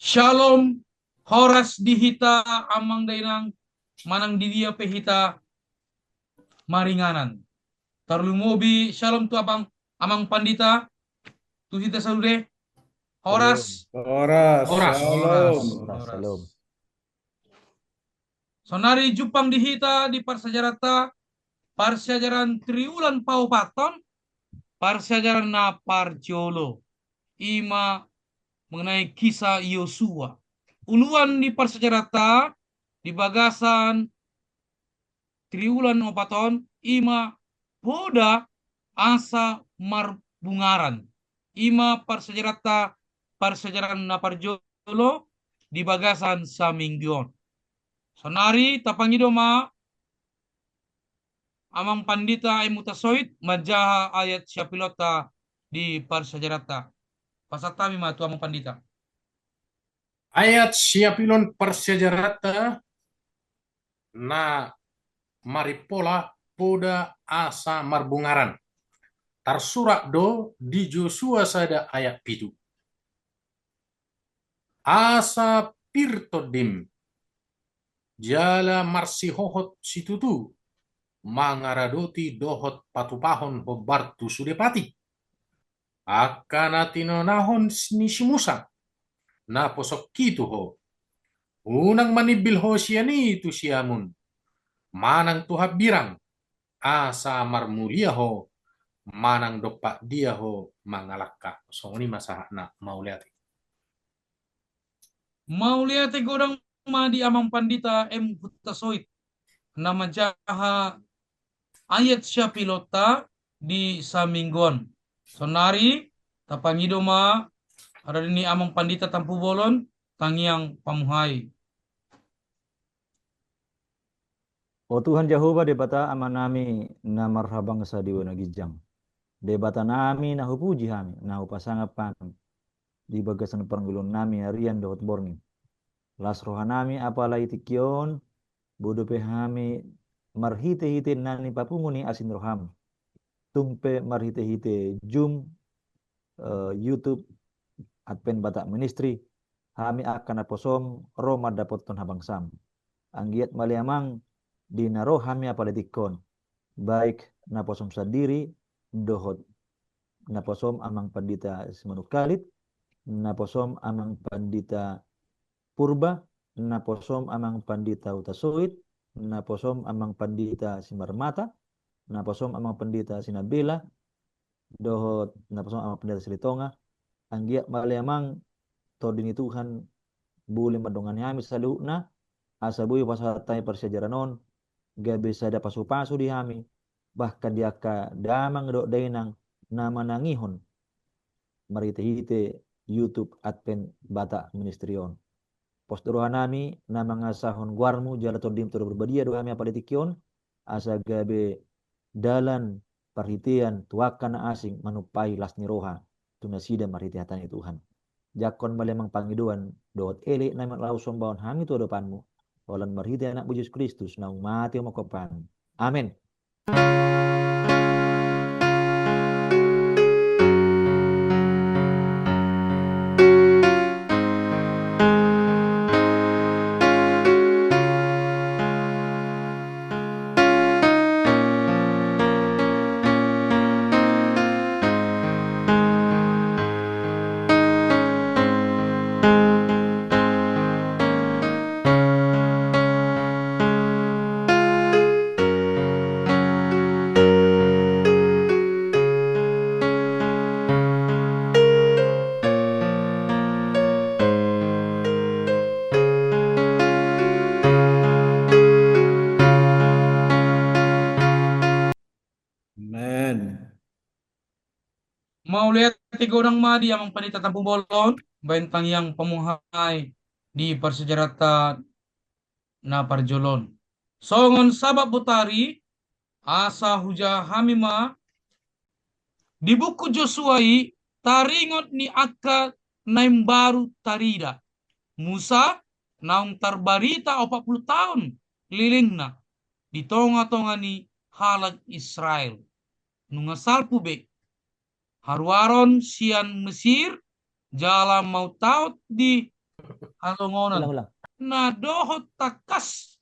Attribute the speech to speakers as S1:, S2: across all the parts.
S1: Shalom, horas dihita amang dainang manang di dia pehita maringanan. Tarlumobi shalom tu abang amang pandita tu hita salude
S2: Shalom.
S1: horas
S3: Horas,
S1: horas horas
S3: shalom.
S2: Ora,
S1: horas.
S2: Shalom.
S1: Sonari jupang dihita di parsajarata parsajaran triulan paupaton parsajaran na parjolo ima mengenai kisah Yosua. Uluan di parsajarata di bagasan triwulan opaton ima poda asa marbungaran ima parsejarata naparjolo di bagasan sa minggion sonari tapangidoma amang pandita ay mutasoit majaha ayat siapilota di parsejarata pasatami matu amang pandita.
S3: Ayat siapilon persejarata na maripola poda asa marbungaran. Tarsurak do di Joshua sada ayat pitu. Asa pirtodim jala marsihohot situtu mangaradoti dohot patupahon hobartu sudepati. Akanatino nahon ni si Musa na posok kitu ho. Unang manibil ho siya ni itu siamun. Manang tuhab birang asa marmulia ho manang dopak dia ho mangalakka. So ini masalah na mau lihat.
S1: Mau lihat godang ma di amang pandita hutasoit nama jaha ayat siya pilota di Saminggon. Sonari tapangidoma ada ini amang pandita tampu bolon tangiang pamuhai.
S2: O Tuhan Jehovah debata amanami na marhabang sa diwa na gijang. Debata nami na hupuji hami na hupasangapan di bagasan panggulon nami harian dohot borni. Las rohanami apalai tikyon bodope hami marhite-hite nani papunguni asin roham. Tungpe marhite-hite Zoom, YouTube, Advent Batak Ministry. Hami akan naposom Roma dapat ton habang sam. Anggiat maliamang di naro hami apalitikon. Baik naposom sendiri dohot naposom amang pandita semenukalit, naposom amang pandita purba, naposom amang pandita utasoit, naposom amang pandita simarmata, naposom amang pandita sinabela, dohot naposom amang pandita silitonga, anggiat maliamang todini Tuhan buli madongan hami saluna asabuy pasatay persejaranon gabi sada pasu-pasu di hami bahkan dia ka damang do dainang nama nangihon marite-hite YouTube Advent Bata Ministrion posturuhan nami na mga sahon guarmu jala todim todo berbadia do kami apalitikyon asa gabe dalan perhitian tuakan na asing manupai las ni roha tunasida marhitihatan Tuhan jakon malemang pangiduan dohot ele na malausong baon hami to depanmu walan marhiti anak Yesus Kristus na umati mo kapan. Amin.
S3: Amen.
S1: Mau lihat tiga orang ma di amang pandita tampu bolon bentang yang pamuhai di persejarata na parjolon. Songon sabab butari asa huja hamima di buku Josuai taringot ni akka naim baru tarida. Musa naung tarbarita 40 tahun lilingna di tonga-tonga ni halag Israel. Nunga salpu be haruaron sian Mesir jalan mau taut di Alongonan.
S2: Ulang-ulang.
S1: Na dohot takas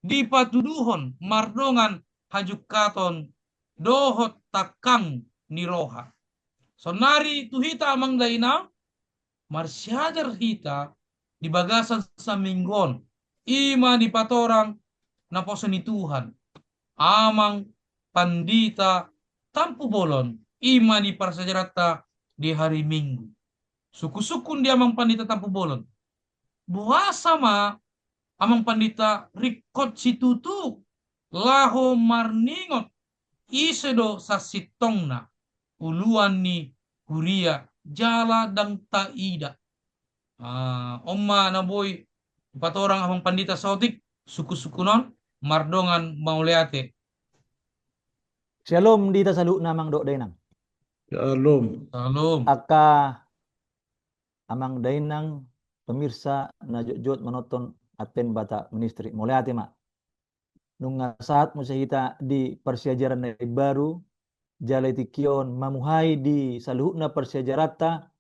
S1: di patuduhon mardongan hajukaton dohot takang niroha. So nari tuhita amang daina marsyadar hita di bagasan sa minggon ima di patorang na poso ni Tuhan amang pandita tampu bolon ima di parsajarata di hari Minggu. Suku-sukun di amang pandita tampu bolon. Buasa ma amang pandita rikot situtu laho marningot isedo sa sitongna uluan ni Huria jala dang taida. Omma na boy patorang amang pandita sautik suku-sukunon mardongan mauleate.
S2: Shalom dita salu namang do dainang.
S1: Shalom. Shalom.
S2: Aka amang dainang pemirsa na jod menonton Advent Bata Ministry. Mulai hati mak. Nung saat musahita di persiajaran na baru jalai tikion mamuhay di saluhna persiajarata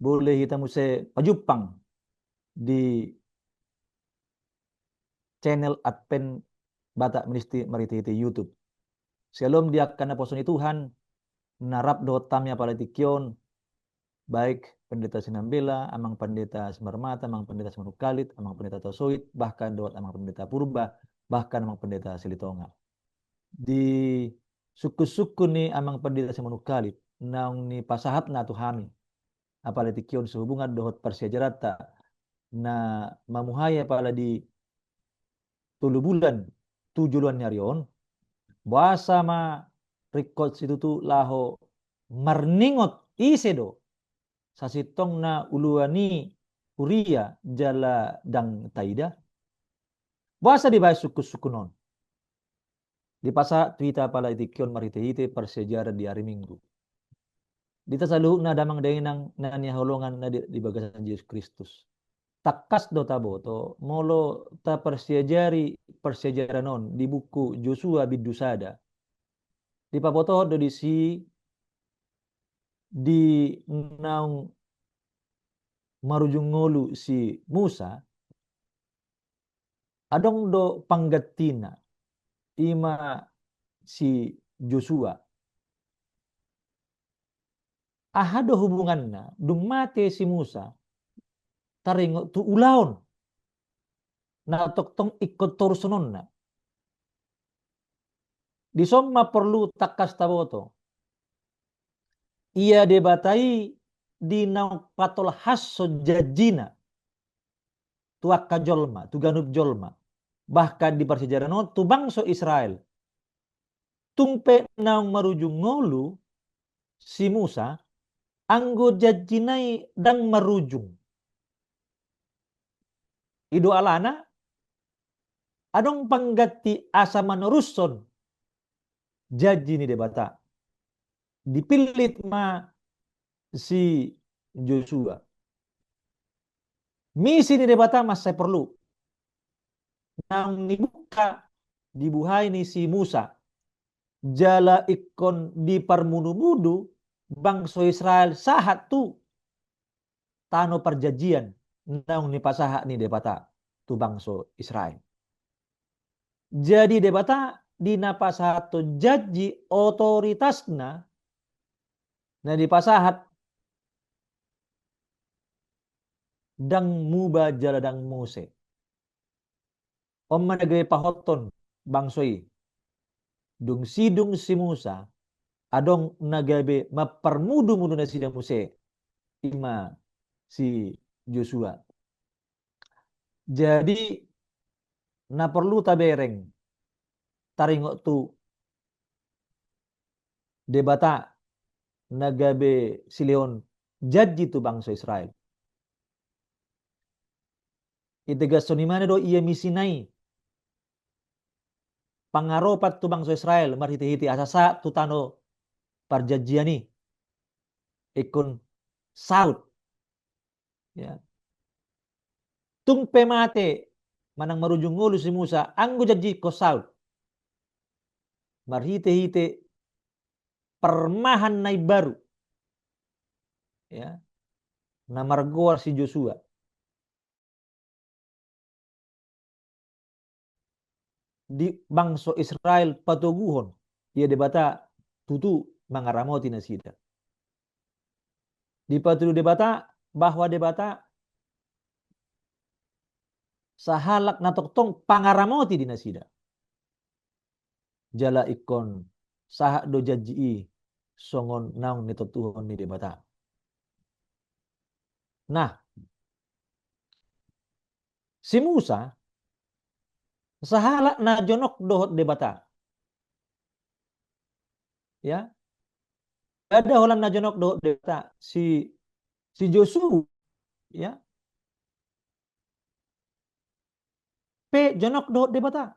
S2: boleh kita muse pajupang di channel Advent Bata Ministry Mariti YouTube. Shalom dia karena posoni Tuhan narap dotamnya pada tikion baik pendeta Sinambela, amang pendeta Semarmata, amang pendeta Semerukalit, amang pendeta Tosoit, bahkan doat amang pendeta Purba, bahkan amang pendeta Silitonga. Di suku-suku ni amang pendeta Semerukalit, naung ni pasahat na tuhami, apalagi kion sehubungan dohot persiajarata na mamuhaya pala di 7 bulan 7 bulan nyarion, bahasa ma record situ tu laho marningot isedo sasitong na uluani Huria jala dang taida. Bahasa di bahasa suku-suku non. Di pasa Twitter pala itikion marite persejarah di hari Minggu. Dita saluhuk na damang dainang na niyaholongan na di bagasan Yesus Kristus. Takas do tabo to molo ta persejarah non di buku Joshua bidusada. Di papoto do di si di naung marujung ngolu si Musa adong do panggatina ima si Joshua ahado hubunganna dung mate si Musa taringo tu ulaon na toktong ikot torsunonna di somma perlu takas taboto ia debatai di nau patol hasso jajina tuaka jolma tu ganub jolma bahkan di persejarah no tu bangso Israel tumpe naung marujung ngolu si Musa anggo jajinai dang marujung ido alana adong panggati asa manuruson jaji ni debata dipilit ma si Joshua misi ni debata mas saya perlu nang nibuka dibuhay ni si Musa jala ikon di parmudu-mudu bangso Israel sahat tu tano perjanjian nang ni pasaha ni debata tu bangso Israel. Jadi debata di napasahat tu jaji otoritasna na di pasahat dang muba jala dang Mose. Om managay pahoton bangsoi dung sidung si Musa adong nagabe mapermudu-mudu na sida Mose ima si Joshua. Jadi na perlu tabereng taringo tu debata nagabe sileon jaji tu bangsa Israel. Itegas sonimane do ia misinai pangaropat tu bangsa Israel marhiti-hiti asasa tu tano parjanjiani ikon saut ya tung pemate manang marujung ngulu si Musa anggo janji ko saut marhite-hite permahan nai baru ya na margoar si Joshua di bangsa Israel patuguhon ia debata tutu mangaramoti nasida. Di patudu debata bahwa debata sahalak natoktong pangaramoti di nasida. Jala ikon sahak do jaji songon naung nitotuhon ni debata. Nah, si Musa sahalak na jonok dohot debata. Ya, ada holan na jonok dohot debata si Joshua, ya. Pe jonok dohot debata.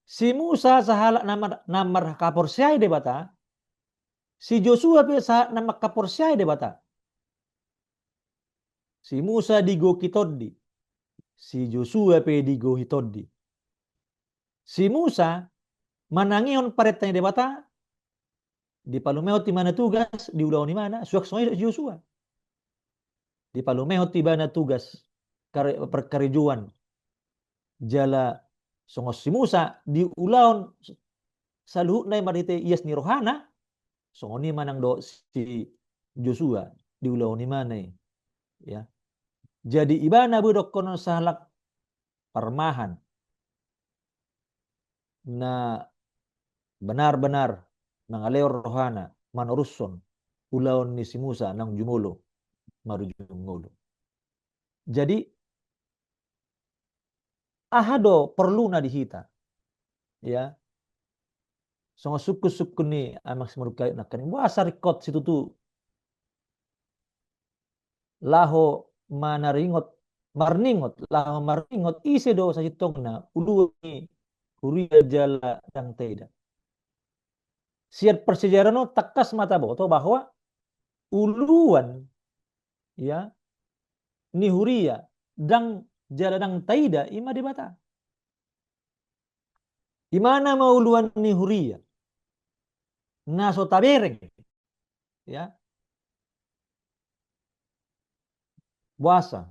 S2: Si Musa sahalak namar kaporsiai debata. Si Joshua pe sahalak namar kaporsiai debata. Si Musa digo kitoddi. Si Joshua pe digo hitoddi. Si Musa manangion paretanya debata di palumeo ti mana tugas di ulau ni mana suak songai Joshua. Di palumeo ti mana tugas perkerijuan jala songos si Musa di ulaon saluhut nai marite ias ni rohana songoni manang do si Joshua di ulau ni mana ya. Jadi ibana budok konon sahalak parmahan na benar-benar nangaleor rohana manuruson ulaon ni si Musa nang jumulo marujumulo. Jadi ahado perlu na dihita ya songo suku ni amak semurukai nakan wasa rekod situ tu laho manaringot marningot laho marningot ise do sa hitongna ulu ni huria jala dang teda. Siat persejarah no takas mata boto bahwa uluan ya ni huria dang jala dang taida ima debata. Imana mau uluan ni huria naso tabereng ya buasa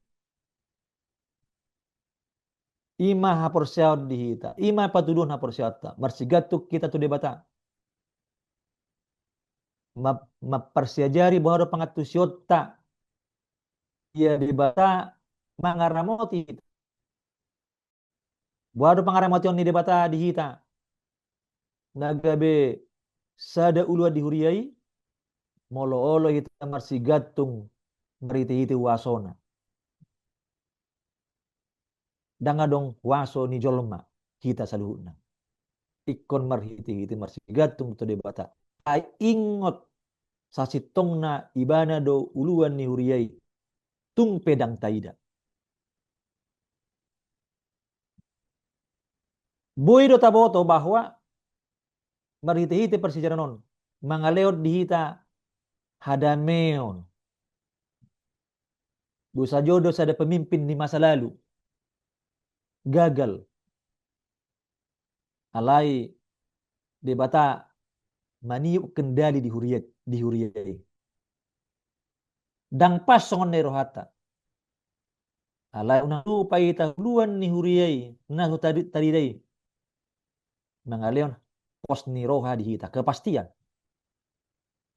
S2: ima haporsiaw dihita ima patudun haporsiawta marsigatuk kita tu debata mapersiajari bahwa pangatusiota ia debata mangaramoti bahwa pangaramoti on ni debata dihita nagabe sada ulua dihuriai molo-olo hita marsigatung mariti-hiti wasona danga dong waso ni jolma kita saluhuna ikon marhiti-hiti marsigatung to debata ai ingot sasitongna ibana do uluan ni huriai tung pedang taida boy do taboto bahwa marhiti-hiti persijaranon mangaleot dihita hadameon busa jodoh ada pemimpin di masa lalu gagal alai debata maniuk kendali di huriyai dang pas songon nerohata alai unang lupai tahuluan ni huriyai nahu tadi dai mangaleon pos ni roha dihita kepastian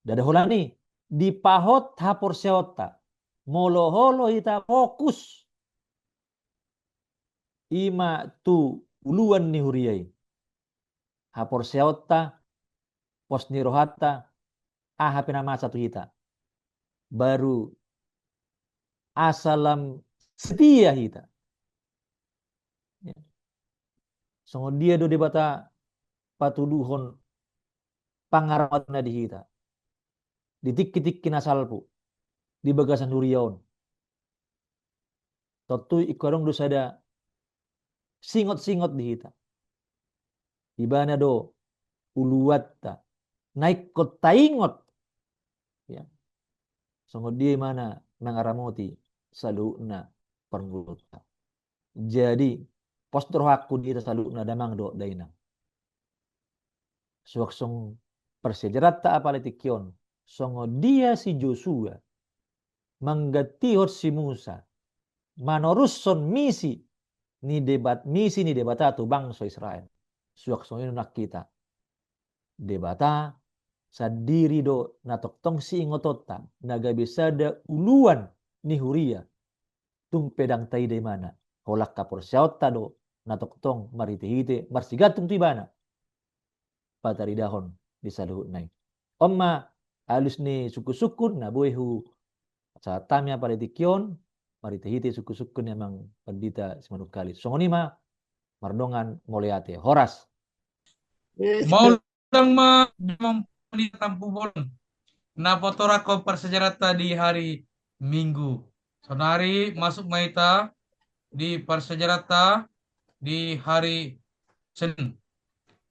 S2: dada holani di pahot hapor seota molo-holo hita fokus ima tu uluan ni huriyai hapor seota pos ni rohata aha penama satu hita baru asalam setia hita songo dia do debata patuduhon pangarawatna di hita ditik-tik kinasalpu di bagasan huriaon totu ikorong do sada singot-singot di hita ibana do uluwatta naik kota ingot ya songo dia mana nangaramoti saluna pernguluta jadi postur hakku di saluna damang do daina suaksong persejarat ta apalitikion songo dia si Joshua manggatihot si Musa manorusson misi ni debat misi ni debata tu bangsa Israel. Suak sono nak kita. Debata sadiri do natok tong si ingotota naga bisa da uluan ni huria tung pedang tai de mana holak kapor siauta do natok tong marite hite marsigatung tu ibana patari dahon di saluhut nai omma alus ni suku-sukun na boehu sa tamia paritikion marite hite suku-sukun emang pendita simanuk kali songonima mardongan moleate horas
S1: Mau lang pandita tampu bolon. Na fotora ko persejarata di hari Minggu. Sonari masuk maita di persejarata di hari Senin.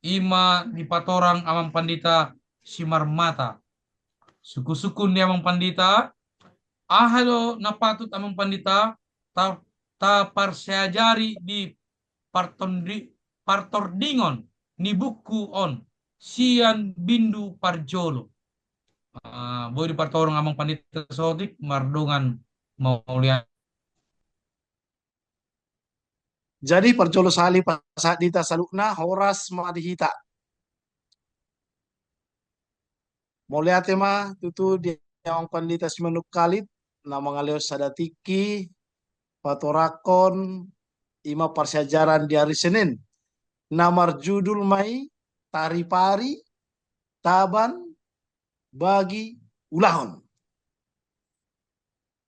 S1: Ima di patorang amang pandita Simarmata. Suku-suku ni amang pandita. Ahalo na patut amang pandita ta parsiajari di partordingon ni buku on sian bindu parjolo. Boy di partorong amang pandita sotik mardungan mau lihat.
S4: Jadi parjolo sali pasat dita salukna horas madihita. Moliate ma tutu dia yang pandita simanuk kalit na mangaleo sadatiki patorakon ima persejaran di hari Senin. Namar judul mai tari pari taban bagi ulahon.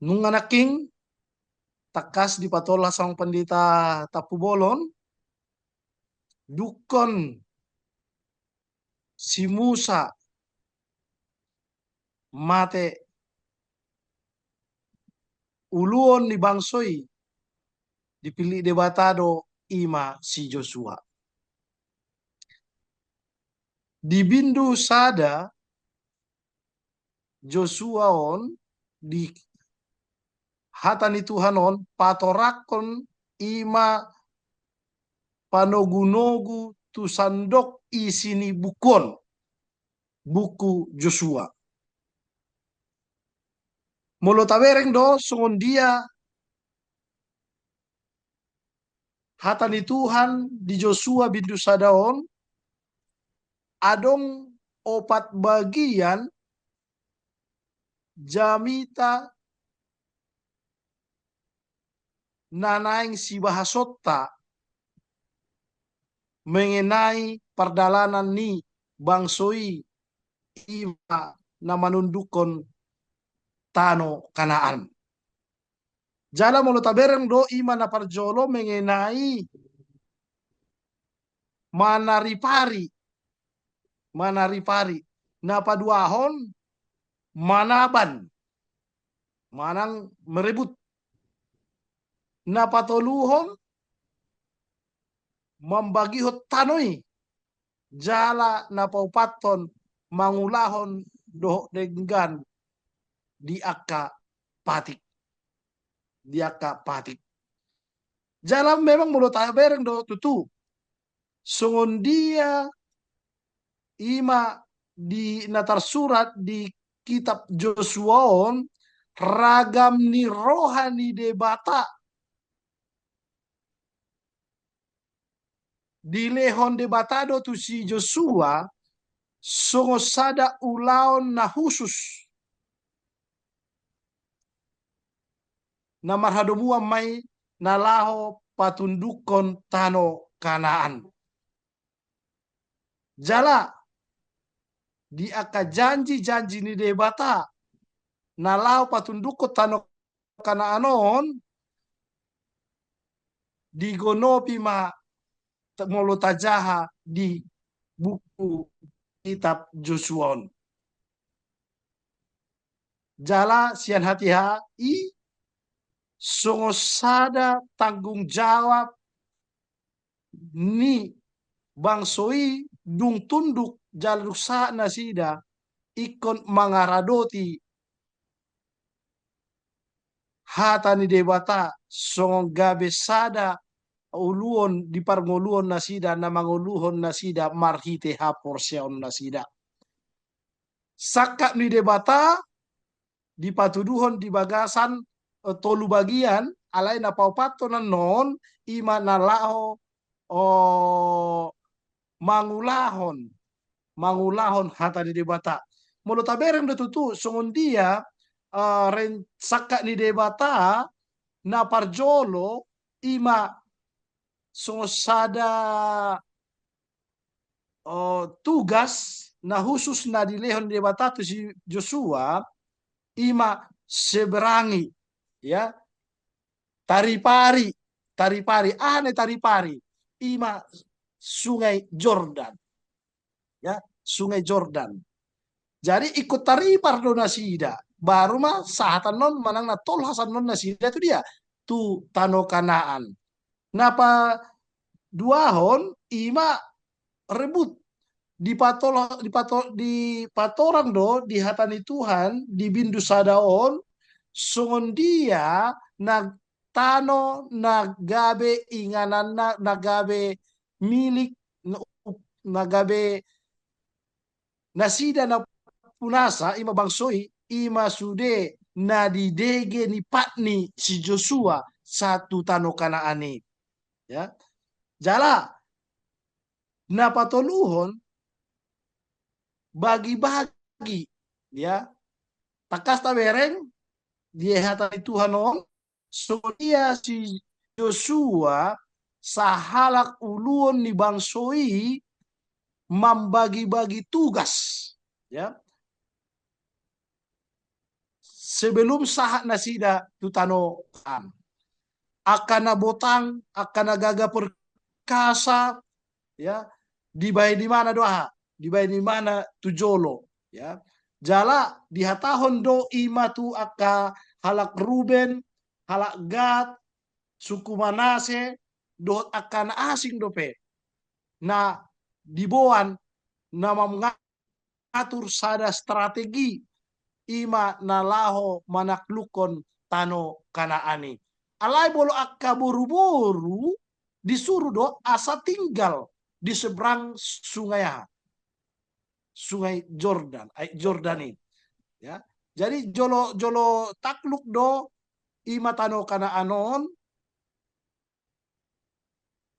S4: Nunganaking takas di patola sang pandita tapu bolon dukon si Musa mate uluon ni bangsoi dipilih debatado ima si Joshua. Di bindu sada Joshua on di hatani Tuhan on patorakon ima panogu-nogu tu sandok isini bukon buku Joshua. Molo tabereng do songon dia hatani Tuhan di Joshua bindu sadaon adong 4 bagian jamita nanaing si bahasota mengenai perdalanan ni bangsoi ima na manundukon tano Kanaan. Jala molo tabereng do ima na parjolo mengenai manaripari na paduahon manaban manang merebut na patoluhon membagihot tanoi jala na paupaton mangulahon doh denggan di akka patik jala memang mulut tabereng do tutu songon dia ima di natar surat di kitab Joshua on ragam ni rohani debata di lehon debatado tu si Joshua songo sada ulaon na khusus na marhadomua mai nalaho patundukon tano Kanaan. Jala di aka janji ni debata nalaho patundukon tano Kanaanon digonopi ma molo tajaha di buku kitab Joshua. Jala sian hati-hati songo sada tanggung jawab ni bangsoi dung tunduk jaluk sa nasida ikon mangaradoti hatani debata songo gabe sada uluon di parngoluon nasida na mangoluhon nasida marhite haporseon nasida sakak ni debata di patuduhon di bagasan tolu bagian alai na paupato na non ima na lao mangulahon hata di debata. Molo tabereng de tutu songon dia ren saka ni debata na parjolo ima songo sada tugas na khusus na dilehon debata tu si Joshua ima seberangi ya taripari ane taripari ima sungai Jordan ya sungai Jordan. Jadi ikut taripar do nasida baru mah sahatan non manang na tol hasan non nasida itu dia tu tano Kanaan. Napa duahon ima rebut di patorang do di hatani Tuhan di bindu sadaon songon dia na tano nagabe inganan nagabe milik nagabe nasida na punasa ima bangsoi ima sude na didege ni patni si Joshua satu tano Kanaani ya jala na patoluhon bagi-bagi ya takas tabereng dia hatani Tuhan on so dia si Joshua sahalak uluon ni bangsoi membagi-bagi tugas ya sebelum sahat nasida tutano akan botang akan gaga perkasa ya dibayar di mana doa dibayar di mana tujolo ya jala di hatahon do ima tu aka halak Ruben halak Gad suku Manase do akan asing dope na diboan nama mengatur sada strategi ima nalaho manaklukon tano Kanaani alai bolo akka boru-boru disuruh do asa tinggal di seberang sungai Jordani ya jadi jolo takluk do ima tano Kanaanon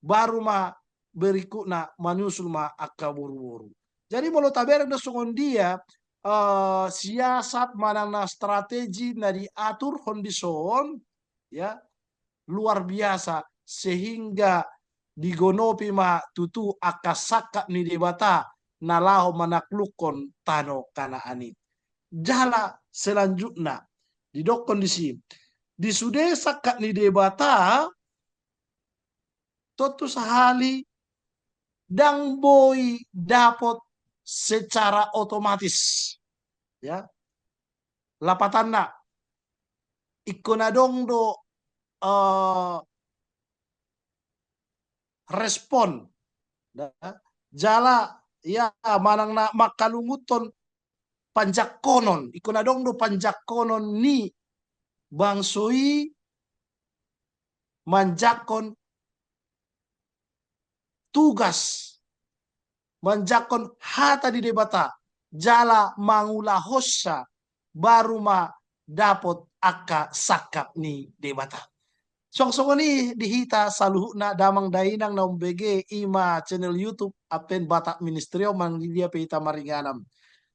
S4: baru ma berikutna manusul ma akka boru-boru jadi molo tabereng do songon dia siasat manang na strategi na diatur hondison ya luar biasa sehingga digonopi ma tutu akasaka ni debata nalaho manaklukon tano Kanaani jala selanjutnya di dok kondisi di sude saka ni debata totu sahali dang boy dapat secara otomatis ya lapatanna ikonadong do respon jala ya manang na makalunguton panjakonon ikonadong do panjakonon ni bangsoi manjakon tugas manjakon hata di debata jala mangula hossa baru ma dapot akka sakap ni debata song ni dihita saluhna damang dainang na umbege ima channel YouTube apen Batak Ministrio mang dia peita maringanam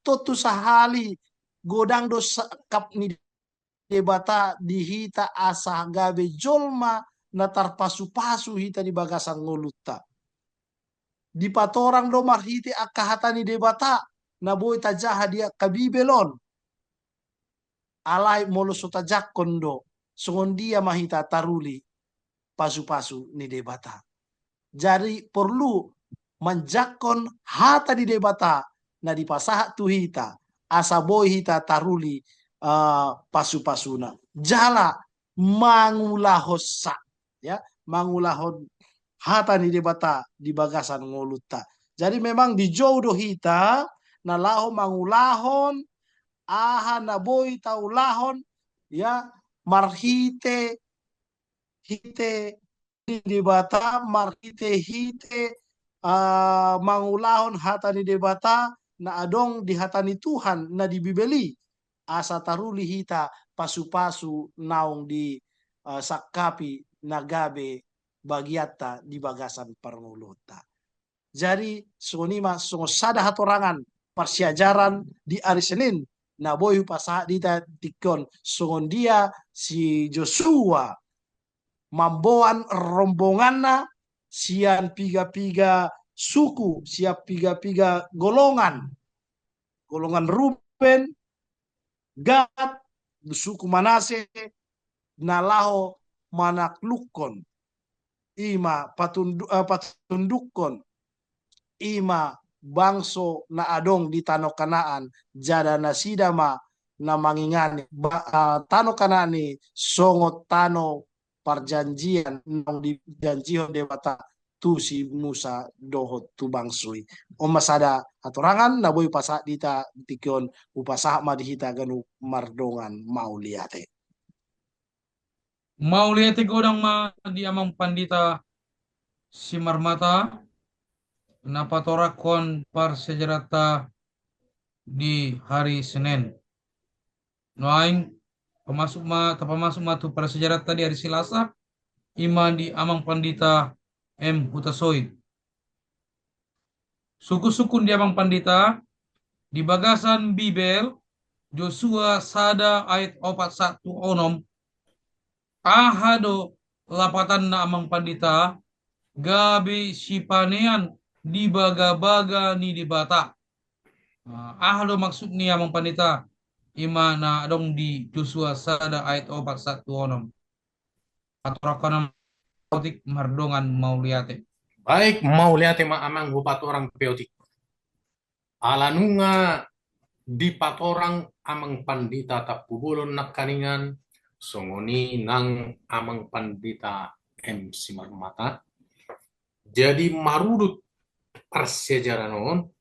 S4: totu sahali godang do sakap ni debata dihita asa gabe jolma na tarpasu-pasu hita di bagasan ngolutta di patorang do marhiti akka hatani debata na boy tajaha dia kabibelon alai molo sotajak kondo songon dia mahita taruli pasu-pasu ni debata jadi perlu manjakon hata di debata na di pasaha tuhita asa boy hita taruli pasu-pasuna jala mangulahosa ya mangulahon hata ni debata di bagasan ngoluta jadi memang di jodoh hita na laho mangulahon aha na boy taulahon ya marhite hite di debata marhite hite mangulahon hata ni debata na adong di hatani Tuhan na di Bibeli asa taruli hita pasu-pasu naung di sakapi nagabe bagiata di bagasan parngulota. Jadi sonima songo sada hatorangan persiajaran di hari Senin na boyu pasaha dita tikon songon dia si Joshua mamboan rombonganna sian piga-piga suku, siap piga-piga golongan Ruben, Gad, suku Manase, nalaho manaklukon, ima patundukon, ima bangso na adong di Tano Kanaan, jada nasidama na mangingani, Tano Kanaan ni songot tano perjanjian nang dijanjihon dewata tu si Musa dohot tu bangsui. O masada aturangan na boy pasa dita tikyon upasa madihita ganu mardongan mauliate.
S1: Mauliate godang ma di amang pandita si Marmata napatorakon par sejarata di hari Senin. Noaing pamasuk ma tu par sejarata di hari Selasa iman di amang pandita M. Hutasoid. Suku-suku di amang pandita di bagasan Bibel Joshua sada ayat 41 ahado lapatan na amang pandita gabi sipanean di baga-baga ni di bata. Ahado maksud ni amang pandita ima na adong di Joshua sada ayat 41 aturakan politik mardongan mauliate.
S3: Baik, mau lihat ma amang bupat orang peotik. Alanunga di patorang amang pandita tapubulon nakaningan songoni nang amang pandita M. Simarmata. Jadi marudut persejaranon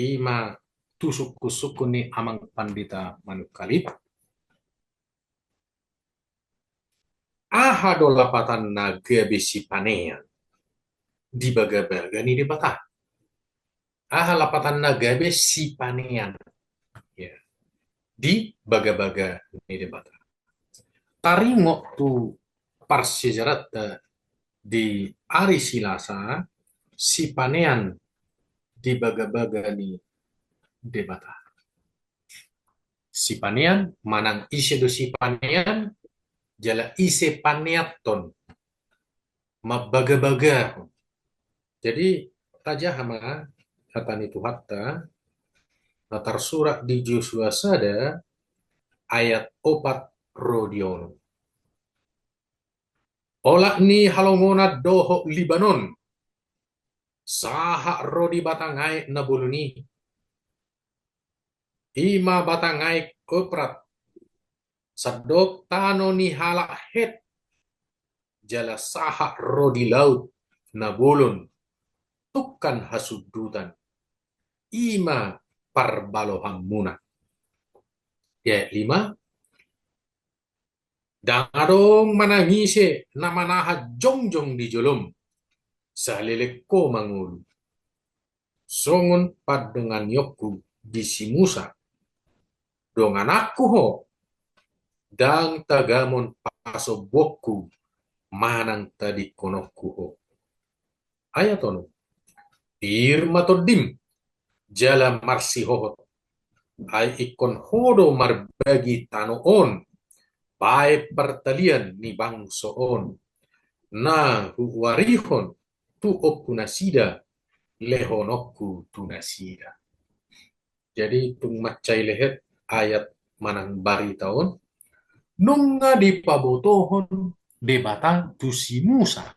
S3: ima tusuk-kusuk ni amang pandita manukalit. Aha dolapatan naga besi panean di baga-baga ni di bata. Aha lapatan naga besi panean ya di baga-baga ni di bata. Taringok tu parsejarat di hari Selasa si panean di baga-baga ni di bata. Si panean manang isi do si panean jala ise paneaton mabaga-baga. Jadi Raja Hama katani Tuhatta natar surat di Joshua sada ayat 4 rodion. Olak ni halongona doho Libanon saha rodi batangai nabuluni ima batangai koprat sadok tano ni halak het jala saha rodi laut nabulun tukan hasudutan ima parbalohang muna. Ya 5 dangadong manangise na manaha jongjong di jolom salele ko mangul songon padengan yokku di si Musa dong anakku ho dang tagamon pasobokku manang tadi konokku ho ayatono irma todim jala marsi hohot ay ikon hodo marbagi tanoon bae pertalian ni bangsoon na huwarihon tu okunasida lehonokku tunasida. Jadi tung macai lehet ayat manang bari taon nunga di pabotohon debatang tu si Musa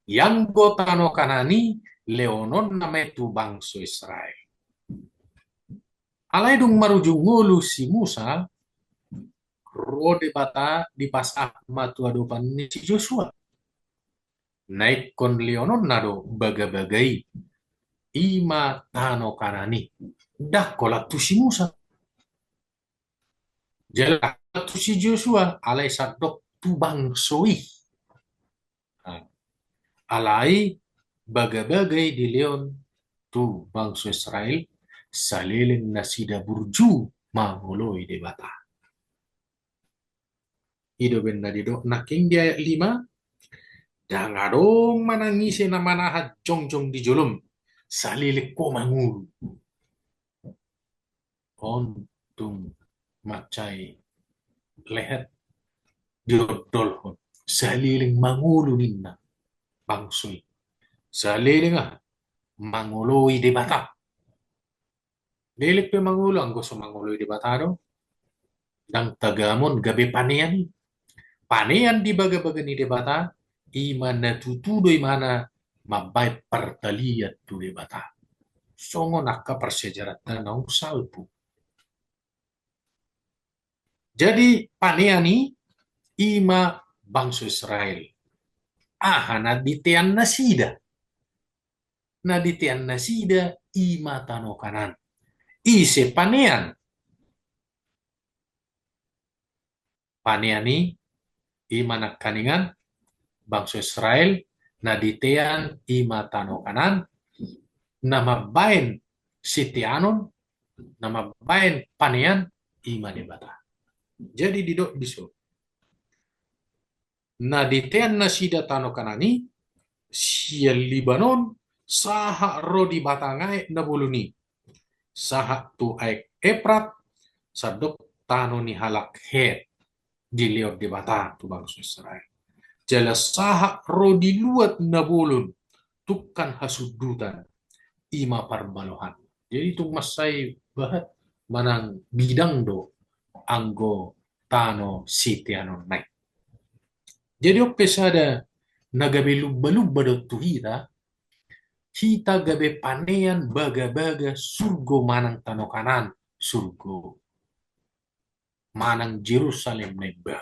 S3: yang gotano kanani leonon nametu bangso Israel. Alai dung maruju ngulu si Musa rode bata di pasah matu adopan ni si Joshua. Naik kon leonon nado baga-bagai ima tano kanani. Dah kolak tu si Musa. Jala tu si Joshua alai sadok tu bangsoi. Alai baga-bagai di leon tu bangso Israel salelen nasida burju mangoloi de bata. Ido benda dido naking di ayat 5. Dan adong manangisi na manahat jong di jolom. Salilik ko mangulu. Ontung macai lehet diodol hon. Saliling mangulu ninna bangsoy. Saliling mangului di bata. Delik pe mangulo ang gusto mangului di bata do. Dan tagamon gabi panean. Panean di baga-baga ni di bata. Iman na tutudoy mana mabay pertaliyat tu di bata. Songo nakka persejaratan na salpu. Jadi paneani ima bangsa Israel. Naditean nasida. Naditean nasida ima tano kanan. Ise panean. Paneani ima nakaningan bangsa Israel naditean ima tano kanan. Nama bain sitianon. Nama bain panean ima debata. Jadi didok biso. Naditean nasida tano kanani siya Libanon saha rodi batangai nabuluni saha tu aik eprat sadok tano ni halak het diliot di bata tu bangsa Israel jala saha rodi luat nabulun tukan hasudutan ima parbalohan. Jadi tu masai bahat manang bidang do anggo tano sitiano naik. Jadi oke sada nagabe lubba-lubba do tu hita gabe panean baga-baga surgo manang tano kanan surgo manang Jerusalem neba.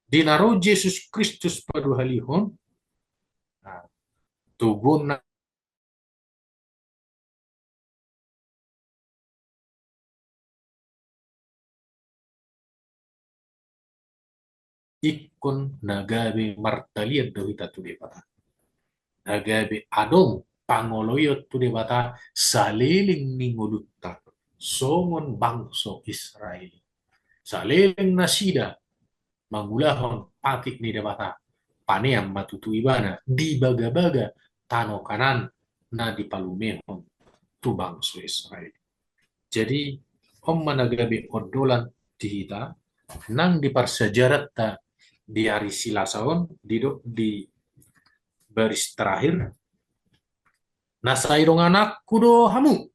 S3: Dinaro Yesus Kristus padu halihon tugon na ikon nagabe martaliat do hita tu debata. Nagabe adong pangoloyot tu debata saliling ningolutta songon bangso Israel. Saliling nasida mangulahon patik ni debata paneam matutu ibana di baga-baga tano kanan na di palumehon tu bangso Israel. Jadi om managabe odolan di hita nang di parsejarat ta di hari silasaon di baris terakhir nasairong anakku do hamu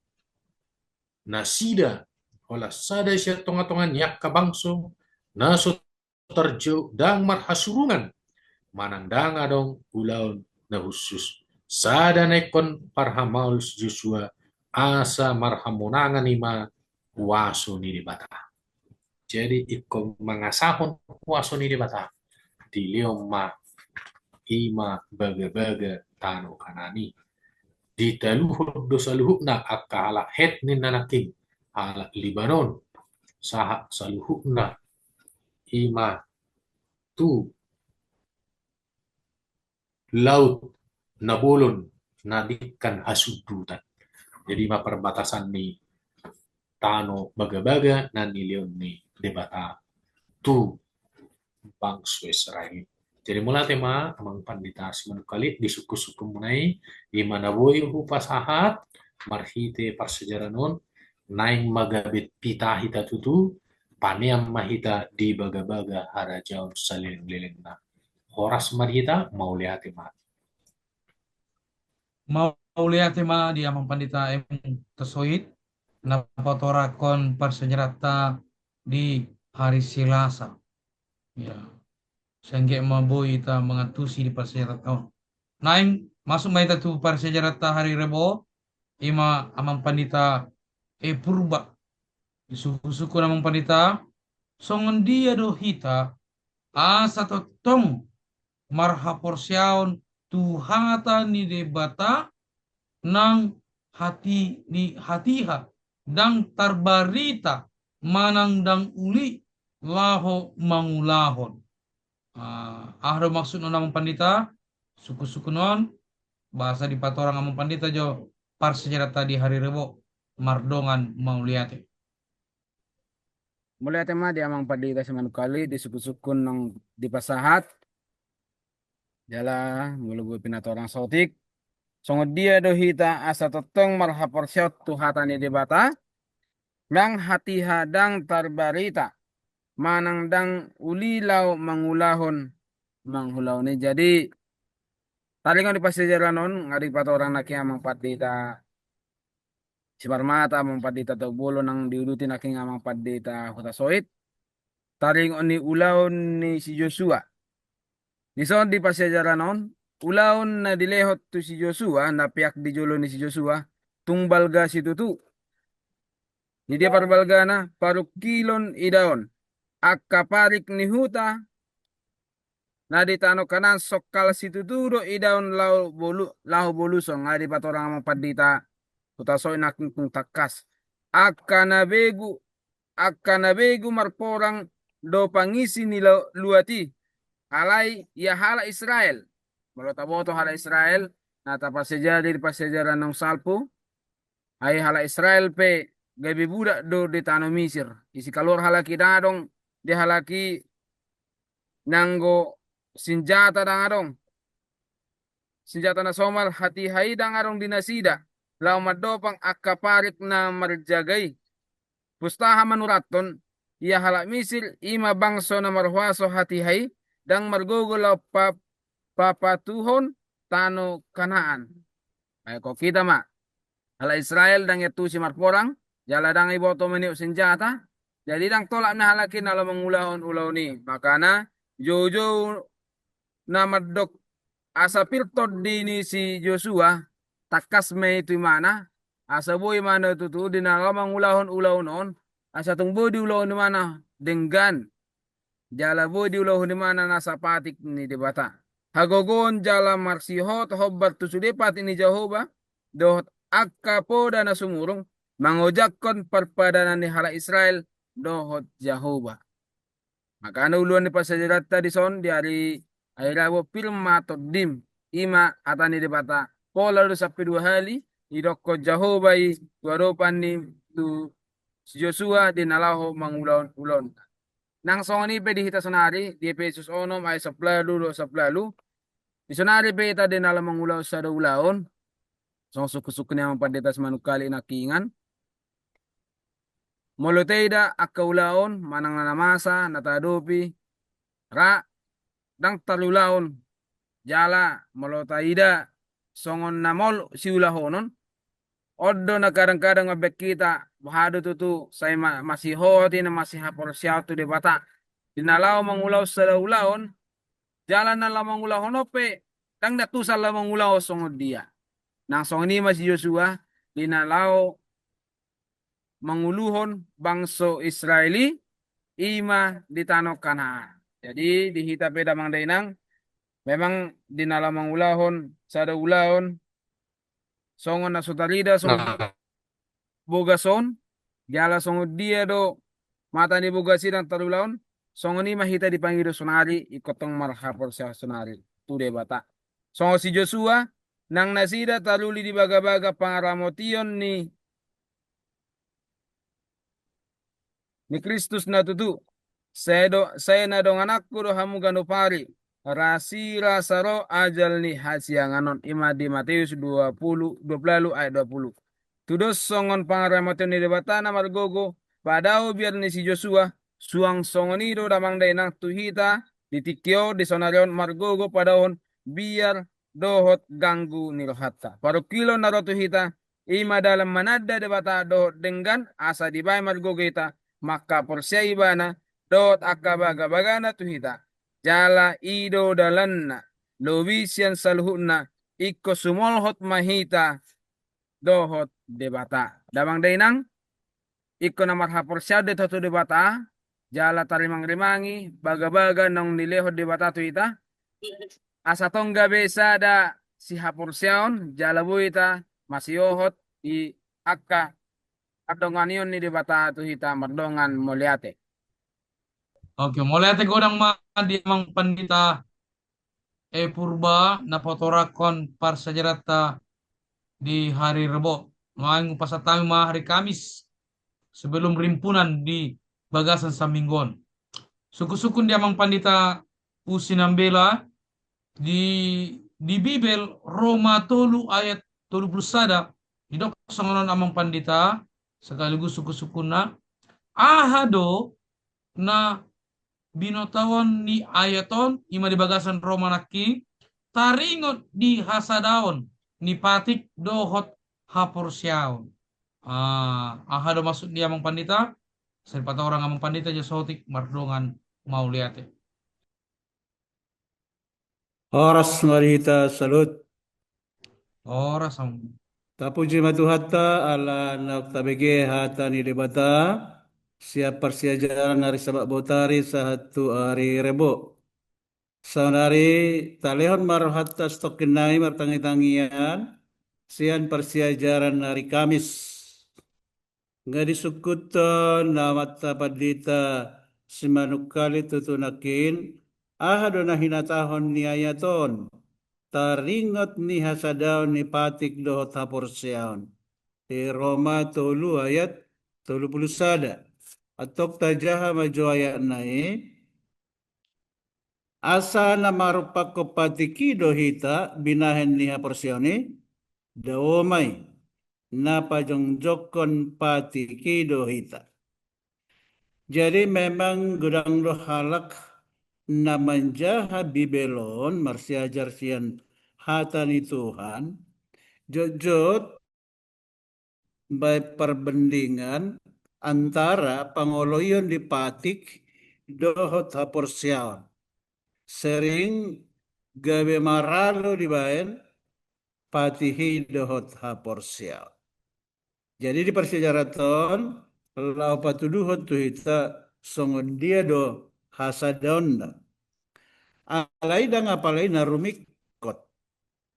S3: nasida olah sada siya tonga-tongan yak kabangso naso terjo dang marhasurungan manandang adong ulaun na husus sada nekon parhamaul Joshua asa marhamunangan ima waso ni di bata. Jadi ikon mangasahon waso ni di bata di leoma ima baga-baga tano kanani di taluhur dosa luhukna akala het ni nanaking ala Libanon saha saluhukna ima tu laut nabulon nadikan hasudutan. Jadi ma perbatasan ni tano baga-baga na nilion ni debata tu bangsa Israel. Jadi mula tema amang pandita Simon kali di suku-suku munai di mana boy pasahat marhite parsejaranon naing magabit pita hita tutu paneam mahita di baga-baga harajaun saleng-leleng na horas marhita mau lihat tema
S1: Mau lihat tema di amang pandita tesoit na potorakon parsejarata di hari Selasa. Ya. Sehingga maboy ita mengatusi di parsejarata. Naing masuk maita tu parsejarata hari Rebo ima amang pandita purba di suku-suku amang pandita songon dia do hita asa totong marhaporsiaon tuhata ni debata nang hati ni hatiha dang tarbarita manang dang uli laho mangulahon. Ahro maksud namang pandita suku-suku non bahasa di patorang amang pandita jo parsejarata di hari Rebo mardongan mauliate.
S5: Mulai tema dia mang padita sa manukali di suku-sukun ng di pasahat. Jala mulubu pinatorang sautik. Sungod dia dohita asa totong marhaporsyot tuhatan ni debata. Yang hati hadang tarbarita. Manangdang ulilaw mangulahon manghulaw ni. Jadi talingon di pasyajaran nun ngari patorang nakiyamang padita si Parmata amang padita to bulo nang diulutin aking amang padita hutasoit. Talingon ni ulaw ni si Joshua. Dison di pasyajaran nun ulaon na dilehot to si Joshua, napiak di julo ni si Joshua, tungbalga si tutu. Di dia parbalga na, parukilon idaon. Akaparik ni huta, na di tano kanan sokal si tuturo idaon lau bolusong, nga di patorang amang padita, hutasoy naking kung takas. Akanabegu marporang do pangisi nila luati, halay ya hala Israel. Malo taboto hala Israel, natapasyajar di pasyajaran ng salpo, ay hala Israel pe gabi budak do di tanah Misir. Isi kalor halaki dadong di halaki nanggo senjata dangadong. Senjata na somal hati hai dangadong dinasida. Lau madopang akaparik na marjagay. Pustaha manuraton, iya hala Misir ima bangso na marhuaso hati hai dang margugulaw papatuhon tano Kanaan. Ay ko kita ma. Hala Israel dang yatu si marporang, jala dang iboto meniuk senjata, jadi dang tolak na halakin ala mangulahon ulaw ni. Makana jojo na madok asa piltod di ni si Joshua, takas may itu mana, asa boy mana tutu di na mangulahon ulaw noon, asa tungbo di ulaw ni mana denggan, jala boy di ulaw ni mana nasa patik ni debata. Hagogon jala marsihot hobbat tusudepat ini Jehovah dohot akapoda na sumurong mangojakon parpadanan ni hala Israel dohot Jehovah. Maka ano uluan ni pasajarata di son di hari ayrawo pilma dim ima atani debata pola do sa dua hali idoko Jehovah i waropan ni tu si Joshua di nalaho mangulon-ulon. Nang songani pe dihita sonari di Efesus 1 ay 10 do 10. Di sonari pe ita din alam mangulaw sa daulaon. So suku-suku niya pandita sa manukali nakingan. Moloteda akaulaon manang nanamasa natadopi ra dang talulaon jala molotaida songon namol siulahonon. Oddo na kadang-kadang mabek kita bahado tutu say masih hoti na masih hapor siya tu de bata. Dinalaw mangulaw sa daulaon jalan na lamang ulahon ope dang natusa lamang ulaw songod dia. Nang song ni mas Joshua dinalaw manguluhon bangso Israeli ima di tanah Kanaan. Jadi dihita peda mang dainang memang dinala mangulahon sa daulaon songon na sutarida songon bogason jala songod dia do mata ni bogasidang tarulaon songon ni mahita dipanggil sonari ikotong marhapor siya sonari tude bata. Songo si Joshua nang nasida taluli di baga-baga pangaramotion ni Kristus na tutu. Saya na dong anakku do hamugan do pari. Rasira saro ajal ni hasianganon ima di Matius 20 ayat 20. Tudos songon pangaramotion ni debata na margogo padao biar ni si Joshua suang songonido damang dainang tuhita ditikyo di sonarion margogo padahon biar dohot ganggu nirohatta. Paru kilo narotu hita ima dalam manada debata dohot denggan asa dibay margogo hita maka porsia ibana dohot akabaga-bagana tuhita. Jala ido dalanna lobisian salhutna ikko sumolhot mahita dohot debata. Damang dainang ikko na marhaporsia de toto debata jala tarimang-rimangi baga-baga nang nilehot debata tuhita. Asa tongga besada si hapursiaon jalabuita masiohot i akka adonganion ni debata tuhita mardongan moliate.
S1: Oke, mulai ate godang di mang pandita purba na potorakon parsajarata di hari Rebo. Maing pasatami hari Kamis sebelum rimpunan di bagasan sa Minggon. Suku-sukun di amang pandita usinambela di Bibel Roma tolu ayat 30 di dok songonon amang pandita sekaligus suku-suku na ahado na binotawan ni ayaton ima di bagasan Roma naki taringot di hasadaon ni patik dohot haporsyaon. Ahado masuk di amang pandita serpata orang amang pandita jasotik mardongan mau lihat.
S6: Oras marita salut.
S1: Ora sam.
S6: Tapuji matuhatta ala naktabege hata ni debata. Siap persiajaran hari sabak botari satu hari rebo. Sanari talehon marhatta stokinai martangi-tangian. Sian persiajaran hari Kamis. Nggak disukuton namata padita simanukali tutunakin. Ahadona hinatahon niayaton. Taringot ni hasadaon ni patik dohot haporseaon. Di Roma tolu ayat 30. Atok tajaha majo ayat nai. Asa na marupak ko patiki dohita binahen ni haporseoni. Daomay na pajongjokon patiki dohita. Jadi memang gudang halak na manjaha bibelon marsiajar sian hatani Tuhan jojot by perbandingan antara pangoloyon di patik dohot haporsiaon sering gawe maralo di baen patihi dohot haporsiaon. Jadi di persejaraton lau patuduhot tuhita songon dia do hasadonda alai dang apalai narumikot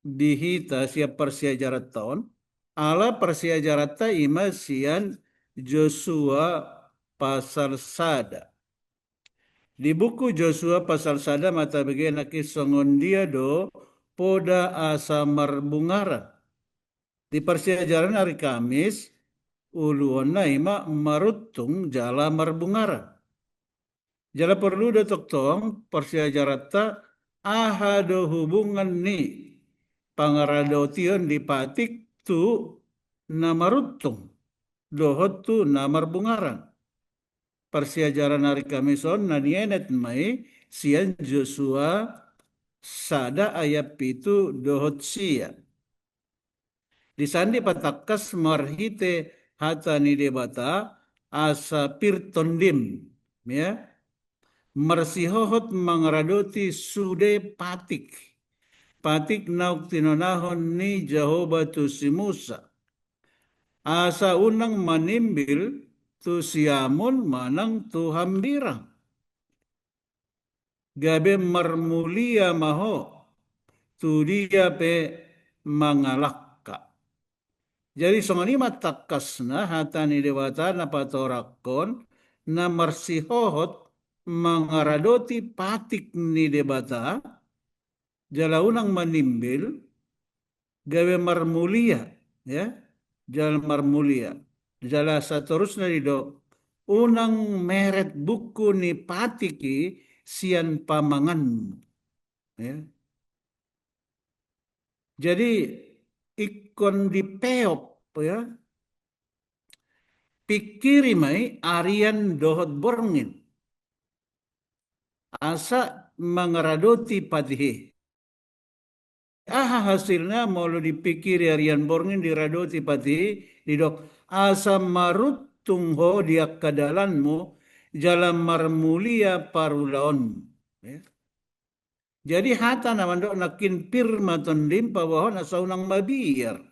S6: dihita siap persejaraton ala persiajarata ima sian Joshua pasal sada. Di buku Joshua pasal sada mata bagian aki songon dia do poda asa marbungara. Di persiajaran hari Kamis uluona ima marutung jala marbungara. Jala perlu datok tong persiajarata ahado hubungan ni pangaradotion di patik tu namarutung dohot tu namarbungaran. Persiajaran hari Kamison nanienet mai sian Joshua sada ayat pitu dohot sia. Disandi patakas marhite hata ni debata asa pirtondim ya marsihohot mangaradoti sude patik. Patik nauk tinonahon ni Jehovah tu si Musa. Asa unang manimbil tu siamun manang tu hambirang. Gabe marmulia maho tu dia pe mangalakka. Jadi songani matakasna hatani dewata na patorakon na marsihohot mangaradoti patik ni debata jala unang manimbil gawe marmulia ya jala marmulia jala seterusnya dido unang meret buku ni patiki sian pamangan ya. Jadi ikon dipeop ya pikiri mai arian dohot borngin asa mangaradoti patihi. Hasilnya mau dipikir harian borngin diradoti pati didok asa marutung ho dia kadalanmu jalan marmulia parulaon. Ya. Jadi hata namandok nakin pirma tondim pawahon asa unang mabiyar.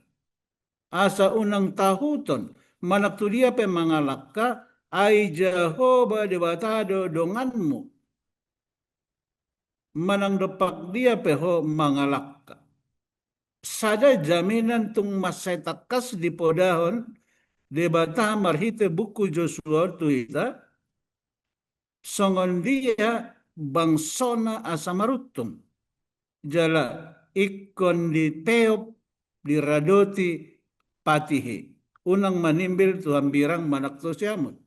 S6: Asa unang tahuton manak tu dia pe mangalakka ai Jehovah debatado donganmu. Manang depak dia pe ho mangalakka. Sada jaminan tung masetakas di podahon debata marhite buku Joshua tuita songon dia bangsona asamarutung jala ikon di teop di radoti patihi unang manimbil tuhan birang manak to siamut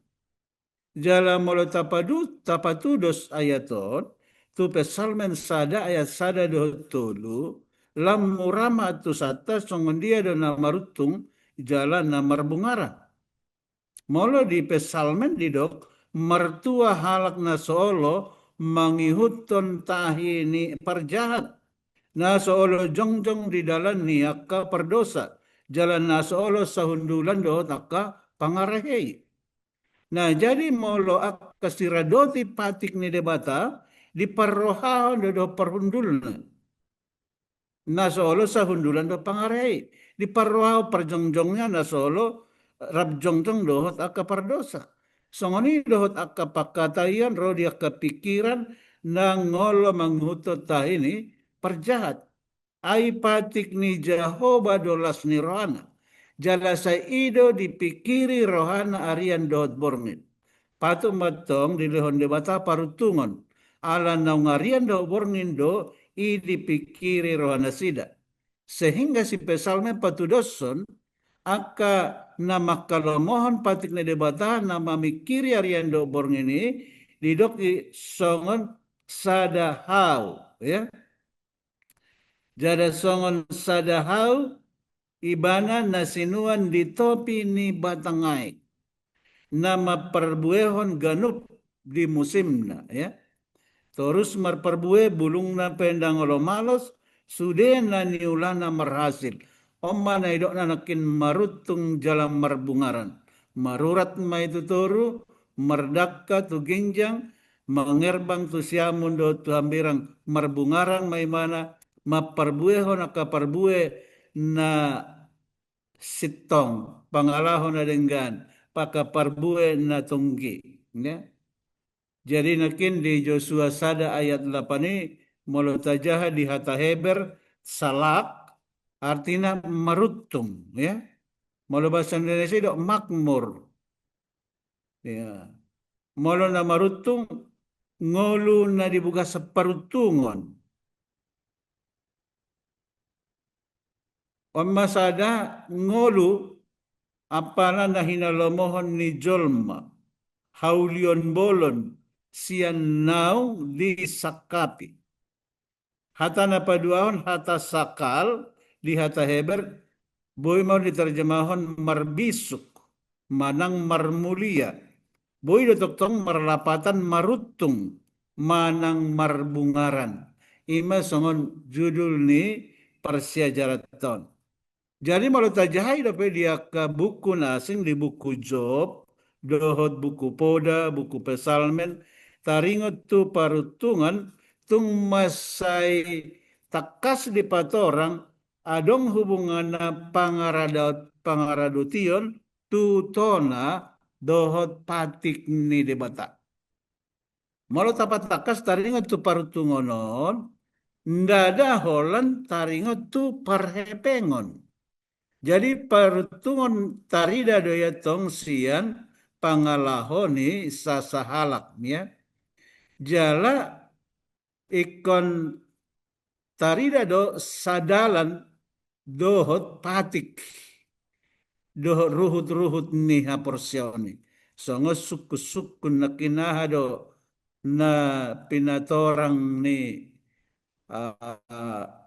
S6: jala molo tapatudos ayaton tu pesalmen sada ayat sada dohot tolu lam murama tu sata songon dia do namarutung jala namarbungara. Molo di pesalmen didok mertua halak na soolo mangihuton tahi ni parjahat. Na soolo jongjong di dalan ni akka perdosa. Jalan na soolo sahundulan dohot akka pangarahei. Nah, jadi molo akka siradoti patik ni debata di parrohaon do perhundulna. Na soolo sahundulan do pangarahei. Di parrohao perjongjongnya na soolo rabjongjong dohot akka pardosa. Songoni dohot akka pakatayan ro dia kepikiran na ngolo manghutot tahini perjahat. Ai patik ni Jehovah dolas ni rohana. Jala sa ido dipikiri rohana arian dohot borngin. Patu matong di lehon debata parutungon. Ala naungarian dohot borngin do i dipikiri rohana sida. Sehingga si pesalme patudoson aka nama kalomohon patik na debata nama mikiri arian do borngin ini didok i songon sadahau ya. Jada songon sadahau ibana nasinuan di topi ni batangai. Nama perbuehon ganup di musimna ya. Terus marperbue bulung na pendang olo malos sude na niulana marhasil. Oma na idok na nakin marutung jalan marbungaran. Marurat ma itu toru merdaka tu ginjang mengerbang tu siamun do tu hambirang marbungaran mai mana maparbuehon aka parbue na sitong pangalahon na denggan paka parbue na tunggi ya. Jadi nakin di Joshua sada ayat 8 ini molo tajaha di hata Heber salak artinya merutung ya. Molo bahasa Indonesia dok makmur. Ya. Molo na marutung ngolu na dibuka separutungon. Amma sada ngolu apana na hinalomohon ni jolma haulion bolon sian nau di sakapi. Hata na paduahon hata sakal di hata Heber boy mau diterjemahon marbisuk manang marmulia. Boy dotoktong marlapatan marutung manang marbungaran. Ima songon judul ni persiajaraton. Jadi malu tajahai dapat dia ke buku nasing di buku Job, dohot buku Poda, buku Pesalmen, taringot tu parutungan tung masai takas di patorang adong hubungan pangaradution tu tona dohot patik ni debata. Malu tapat takas taringot tu parutungonon, ndada holan taringot tu parhepengon. Jadi parutungon tarida doya tong sian pangalahoni sasahalak ya. Jala ikon tarida do sadalan dohot patik. Dohot ruhut-ruhut ni haporsioni. Songo suku-suku nakinaha do na pinatorang ni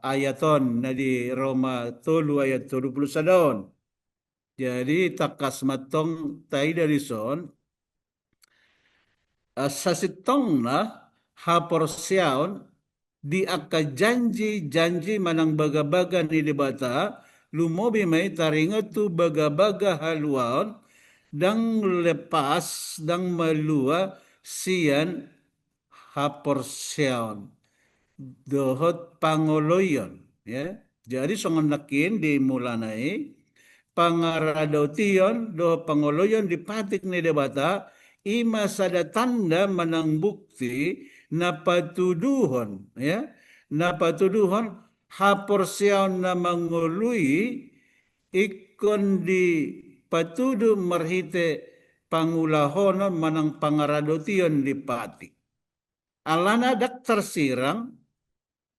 S6: ayaton na di Roma 3 ayat 21. Jadi takas matong tay dari son sasitong na haporsiaon di akka janji manang baga-baga ni debata lumobi may taringat tu baga-baga haluaon dang lepas dang malua sian haporsiaon dohot pangoloyon ya. Jadi songon nakin di mulanai pangaradotion dohot pangoloyon dipatik ni debata ima sada tanda manang bukti na patuduhon ya. Na patuduhon haporsiaon na mangului ikon di patudu marhite pangulahonon manang pangaradotion dipatik. Alana dak tersirang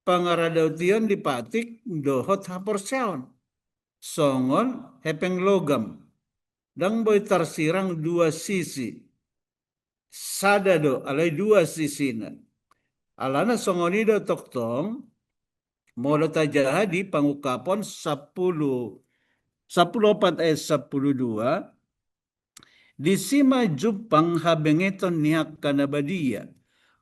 S6: pangaradotion dipatik dohot haporsiaon. Songon hepeng logam. Dang boy tersirang dua sisi. sada do alai dua sisina. Alana songonido toktong molo tajaha di pangukapon 10 ayat 12 di sima jupang habengeton niak kanabadia.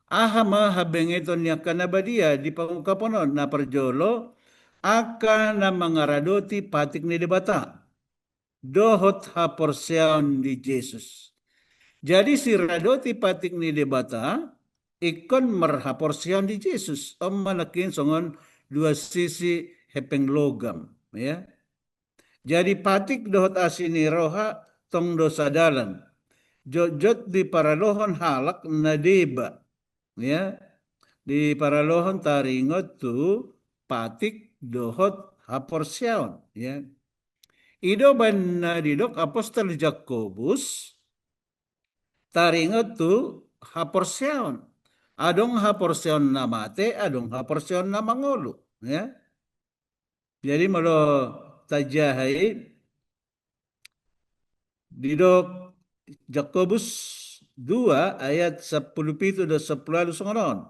S6: Ahama habengeton niak kanabadia di pangukaponon na perjolo aka na mangaradoti patik ni debata. Dohot haporseon di Jesus. Jadi si radoti patik ni debata ikon merhaporseon di Jesus. Om manakin songon dua sisi hepeng logam. Ya. Jadi patik dohot asini roha tong dosa dalan. Jot di paralohon halak nadeba. Ya. Di paralohon taringot tu patik dohot haporseon. Ya. Ido ban didok apostol Jakobus taringot tu haporseon. Adong haporseon na mate, adong haporseon na mangolo. Ya. Jadi malo tajahai didok Jakobus 2 ayat 17 dan 10 songonon.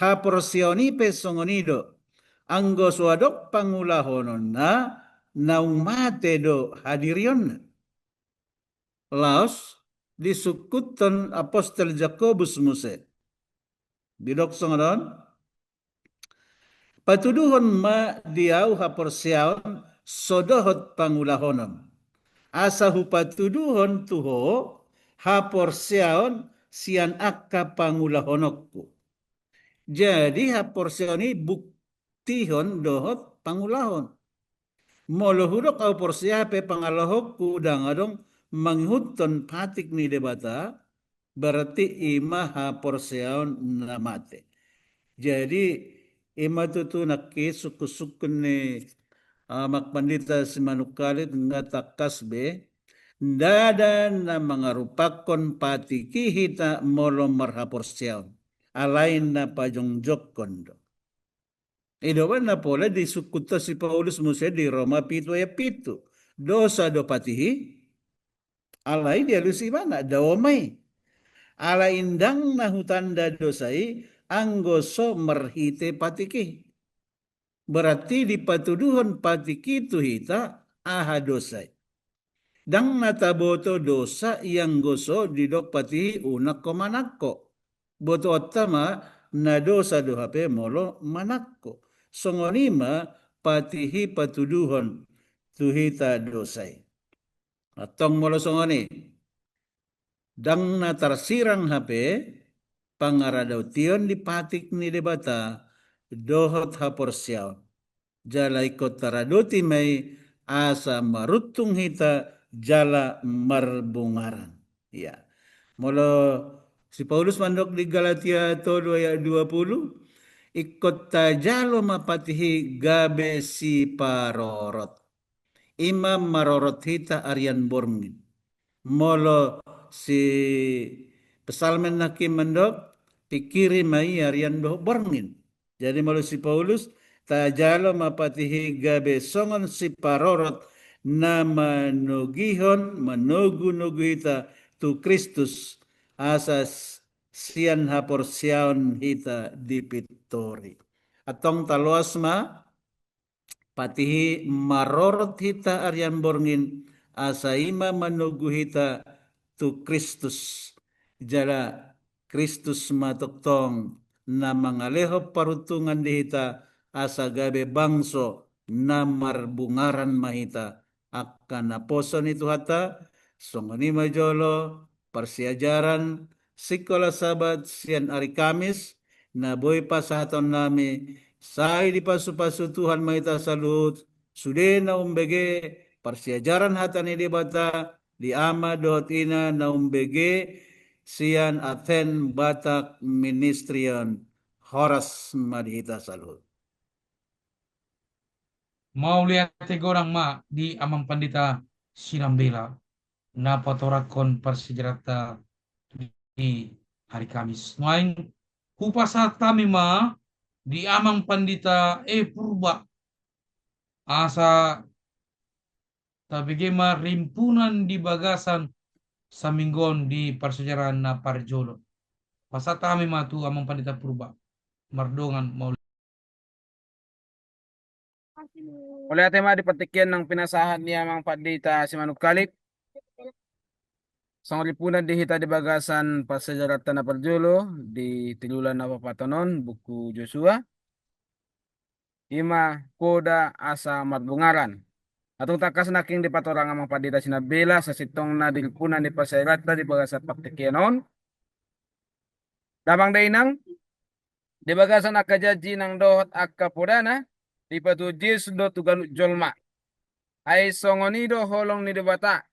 S6: Haporsioni pe songonido anggo suadok pangulahonon na naung mate do hadirion. Laos disukuton apostol Jakobus muse. Didok songonon. Patuduhon ma diau haporsiaon sodohot pangulahonon. Asa hupatuduhon tuho haporsiaon sian akka pangulahonokku. Jadi haporsiaoni buktihon dohot pangulahon. Molo hudok au porsia pe pangalahokku dangadong manghuton patik ni debata berarti ima haporsiaon namate. Jadi ima tutu nakki suku-sukun ni makpandita si manukalit ngatakas be dada na mangarupakon patiki hita molo marhaporsiaon alain na pajongjok kondo. Idoban na pola di sukuta si Paulus muse di Roma 7 ayat 7. Dosa do patihi alai dia lusi mana daomai. Ala indang na hutanda dosai anggoso merhite patiki. Berarti di patuduhon patiki itu hita aha dosai. Dang nataboto dosa yang goso didok patihi unak ko manakko. Boto otama na dosa dohape molo manakko. Songonima patihi patuduhon tuhita dosai. Atong molo songoni. Dang na tarsirang hape pangaradaution di patik ni debata dohot haporsiaon. Jalai kotaradoti may asa marutung hita jala marbungaran. Ya. Molo si Paulus mandok di Galatia 3 ayat 20 ikot tajalo mapatihi gabe si parorot. Imam marorot hita Aryan Borngin. Molo si pesalmen nakim mendok pikiri mai Aryan Borngin. Jadi molo si Paulus tajalo mapatihi gabe songon si parorot na manugihon manugu hita tu Kristus asas sian haporsiaon hita dipitori. Atong taluasma patihi marorot hita Aryan Borngin asaima manugu hita tu Kristus. Jala Kristus matoktong na mangaleho parutungan di hita asa gabe bangso na marbungaran mahita akan naposon itu hata songoni majolo persiajaran sikola sabat sian ari Kamis na boy pasahaton nami sai di pasu-pasu Tuhan mahita salut sude na umbege persiajaran hata ni debata di ama dot ina na umbege sian Athen Batak Ministrion Horas madhita salut.
S1: Mau lihat tiga orang ma di amang pandita Sinambela na patorakon persejarata di hari Kamis. Main kupasa tami ma di amang pandita purba asa tabigema rimpunan di bagasan sa minggon di persejaraan na parjolo. Pasata kami matu amang pandita purba. Mardongan mau
S5: Uli tema di patikyan ng pinasahan niya mga padita si Manukalit. Sang lipunan di hita di bagasan pasajarata na parjolo di tilulan na papatonon buku Joshua. Ima koda asa matbungaran. Atong takas naking di patorang ang mga padita sinabela sa sitong na dilpunan di pasajarata di bagasan patikyanon. Damang dainang di bagasan akajaji ng dohot akapudana di patujis do tuganut jolma. Ay songonido holong ni debata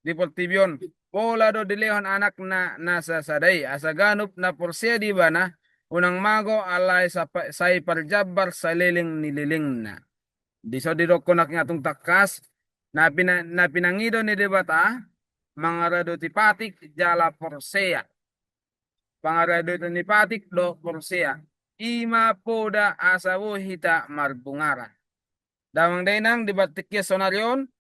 S5: di Portibyon. Pola do dilehon anak na nasa saday asaganup na porsia di bana unang mago alay sa say parjabar sa liling nililing na. Di so di ko na atong takas na pinangido ni debata mga rado tipatik jala porsia. Pangarado ni patik do porsia. Ima poda asawo hita marbungara. Damang dainang dibatikya sonaryon.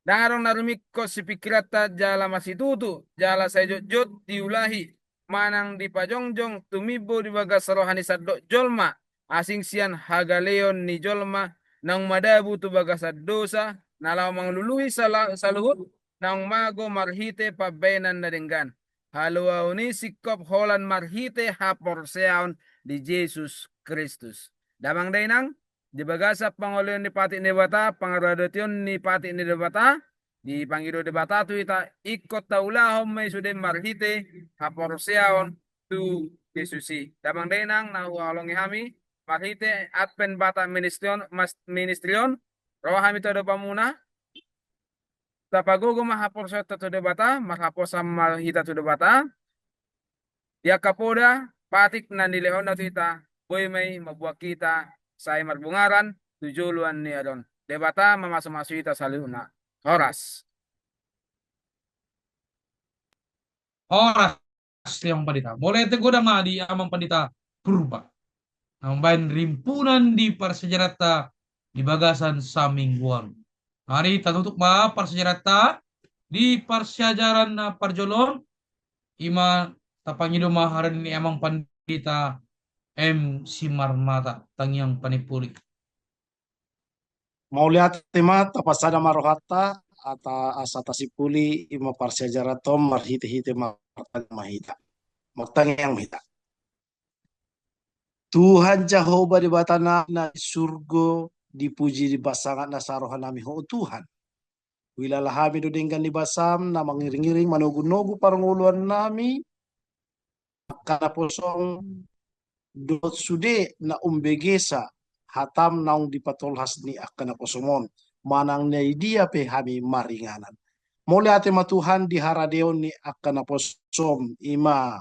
S5: Dangarong narumik ko si pikirata jala masitutu, jala sa jot diulahi, manang di pajongjong tumibo di bagas rohani saddo jolma, asing siyan hagaleon ni jolma, nang madabu tu bagas dosa, nalaw mangluluhi sa luhut, nang mago marhite pabenan na denggan. Haluaw ni sikop holan marhite haporseaon di Jesus Kristus. Damang dainang, di bagasa pangulian ni pati ni bata, pangaradation ni pati ni bata, di pangido di bata tu ita ikot taulahom may sude marhite haporseaon tu Jesusi. Damang denang na ualongi hami marhite adpen bata ministrion rawa hami todo pamuna tapagogo mahaporsa to de bata mahaposa marhita to de bata ya kapoda patik na nilehon na tu ita boy may mabuak kita sa marbungaran tujuluan ni adon. Debata mamasu-masu ita sa luna. Oras.
S1: oras yang pandita. Mulai teguh nga di amang pandita purba. Nambahin rimpunan di persejarata di bagasan sa mingguan. Hari tatutuk ma persejarata di persejaran na parjolon ima tapangido maharan ni amang pandita M. Simarmata tangyang panipuli.
S4: Mau lihat tema tapasada marohata ata asata sipuli ima parsejarah tom marhite-hite mahita. Magtang yang mahita. Tuhan Jehovah di batana na surgo dipuji di basangat na sarohan nami ho Tuhan. Wilalah kami do denggan di basam na mangiring-iring manugu-nugu paranguluan nami kana posong dot sude na umbegesa hatam naung dipatolhas ni akana posomon manang na dia pe kami maringanan. Mole ate matuhan di haradeon ni akana posom ima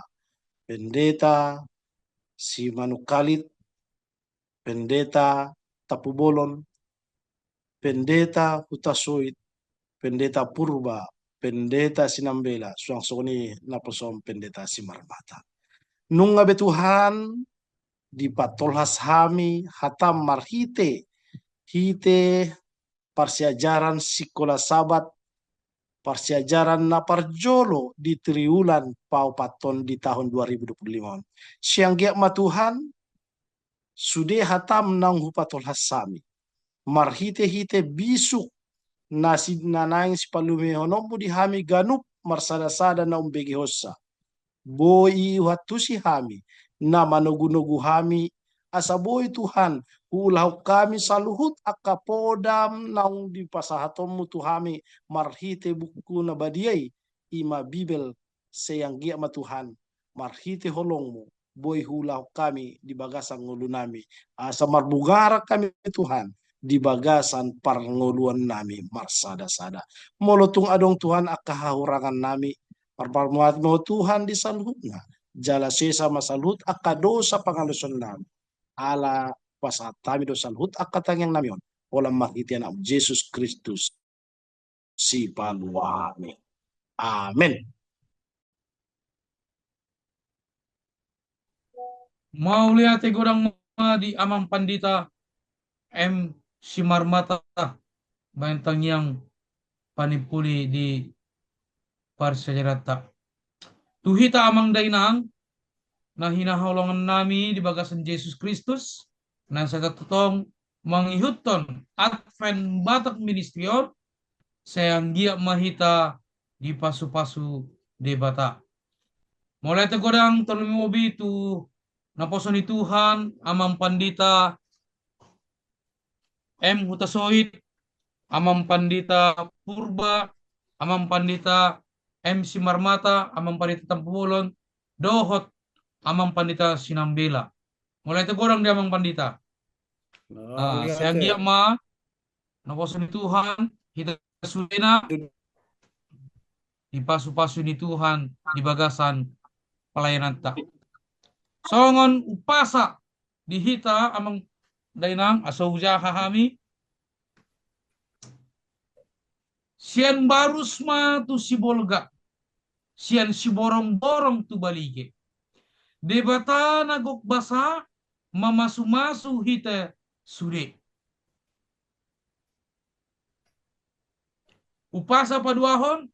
S4: pendeta si Manukalit, pendeta Tapubolon, pendeta Hutasoit, pendeta Purba, pendeta Sinambela, suang soni na posom pendeta Simarmata. Nung nga betuhan di patolhas hami hatam marhite hite parsiajaran sikola sabat parsiajaran na parjolo di triulan paupaton di tahun 2025. Siang giak matuhan sude hatam nang hupatolhas sami marhite-hite bisuk nasi nanaing si palume honombo di hami ganup marsada-sada na umbegi hossa boi watusi hami na manugu-nugu hami asa boi Tuhan ulah kami saluhut akapodam naung di pasahatom tu hami marhite buku na badiay ima bibel sayang gia matuhan marhite holongmu boi hulah kami di bagasan ngulu nami asa marbugara kami Tuhan di bagasan parnguluan nami marsada-sada molotung adong Tuhan akahahurangan nami parparmuat mo Tuhan di saluhutna jala sesa masalut akadosa pangaluson nami ala pasatami do saluhut akatang yang namion olam makitian am Jesus Kristus si paluami. Amen.
S1: Mau lihat godang di amang pandita M. Simarmata bentang yang panipuli di parsajarata. Tuhita amang dainang na hinahaulungan nami di bagasan Jesus Kristus na sa tatutong mangihutton advent batak ministryon sayang gia mahita di pasu-pasu de bata. Mulai tegodang tolumobi tu naposo ni Tuhan amang pandita M. Hutasoit, amang pandita Purba, amang pandita M. Simarmata, amang pandita Tampulon, Dohot, amang pandita Sinambela. Mulai tegurang dia amang pandita. Sayang dia ma, naposo ni Tuhan, hita suina, di pasu-pasu ni Tuhan, di bagasan pelayanan ta. Songon upasa, dihita amang dainang asauja hahami, sian barusma tu si bolga, sian si borong-borong tu balige. Debata nagok basa, mamasu-masu hita sude. Upasa paduahon,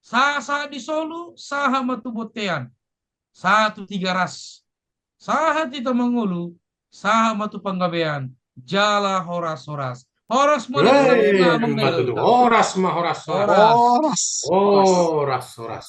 S1: saha di solu, saha matubotean, 1 3 ras. Saha tita mangulu, saha matu panggabean, jala horas-horas. Horas mo na
S3: Matudu, horas ma horas.
S1: Horas.
S4: Oras.
S3: Horas, horas.